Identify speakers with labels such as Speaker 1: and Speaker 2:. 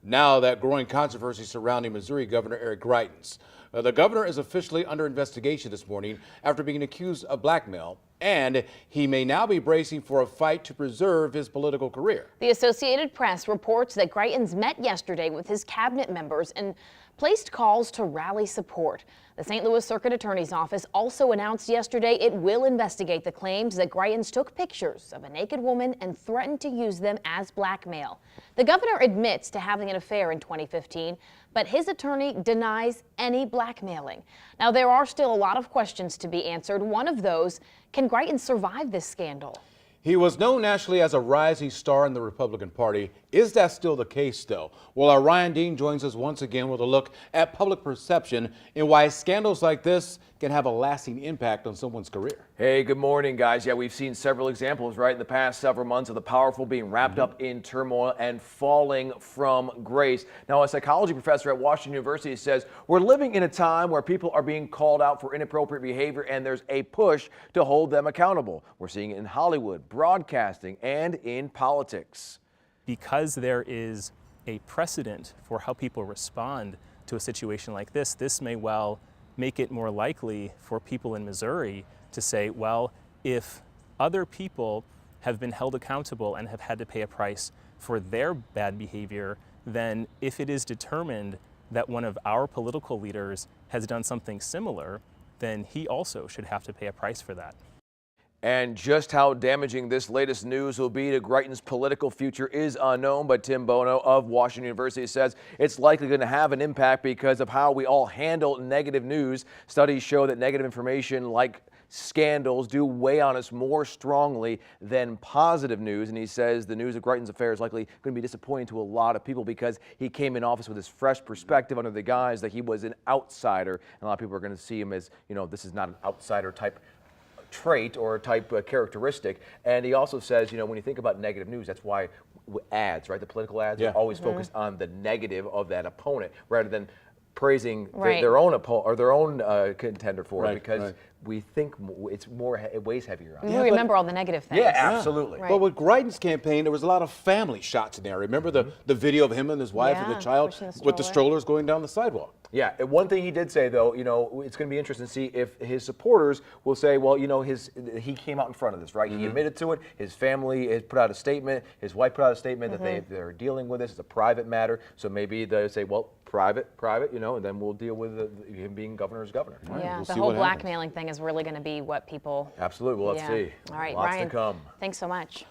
Speaker 1: now that growing controversy surrounding Missouri Governor Eric Greitens. The governor is officially under investigation this morning after being accused of blackmail, and he may now be bracing for a fight to preserve his political career.
Speaker 2: The Associated Press reports that Greitens met yesterday with his cabinet members and placed calls to rally support. The St. Louis Circuit Attorney's Office also announced yesterday it will investigate the claims that Greitens took pictures of a naked woman and threatened to use them as blackmail. The governor admits to having an affair in 2015, but his attorney denies any blackmailing. Now, there are still a lot of questions to be answered. One of those, can Greitens survive this scandal?
Speaker 1: He was known nationally as a rising star in the Republican Party. Is that still the case, though? Well, our Ryan Dean joins us once again with a look at public perception and why scandals like this can have a lasting impact on someone's career.
Speaker 3: Hey, good morning, guys. Yeah, we've seen several examples, right, in the past several months of the powerful being wrapped up in turmoil and falling from grace. Now, a psychology professor at Washington University says we're living in a time where people are being called out for inappropriate behavior, and there's a push to hold them accountable. We're seeing it in Hollywood, broadcasting, and in politics.
Speaker 4: Because there is a precedent for how people respond to a situation like this may well make it more likely for people in Missouri to say, well, if other people have been held accountable and have had to pay a price for their bad behavior, then if it is determined that one of our political leaders has done something similar, then he also should have to pay a price for that.
Speaker 3: And just how damaging this latest news will be to Greitens' political future is unknown, but Tim Bono of Washington University says it's likely going to have an impact because of how we all handle negative news. Studies show that negative information like scandals do weigh on us more strongly than positive news, and he says the news of Greitens' affair is likely going to be disappointing to a lot of people because he came in office with this fresh perspective under the guise that he was an outsider, and a lot of people are going to see him as, you know, this is not an outsider type trait or type characteristic. And he also says, you know, when you think about negative news, that's why ads, right, the political ads are always focused on the negative of that opponent rather than praising their own opponent or their own contender for it, because we think it's more, it weighs heavier on us.
Speaker 2: We remember all the negative things.
Speaker 3: Yeah, absolutely.
Speaker 1: But with Greitens' campaign, there was a lot of family shots in there. Remember the video of him and his wife and the child with the strollers going down the sidewalk?
Speaker 3: Yeah, and one thing he did say, though, you know, it's going to be interesting to see if his supporters will say, well, you know, he came out in front of this, right? He admitted to it. His family has put out a statement. His wife put out a statement that they're dealing with this. It's a private matter. So maybe they say, well, private, you know, and then we'll deal with him being governor's governor.
Speaker 2: Yeah,
Speaker 1: we'll
Speaker 2: the whole blackmailing thing is really going to be what people...
Speaker 3: Absolutely. Well, let's see.
Speaker 2: All right,
Speaker 3: Lots
Speaker 2: Ryan,
Speaker 3: to come.
Speaker 2: Thanks so much.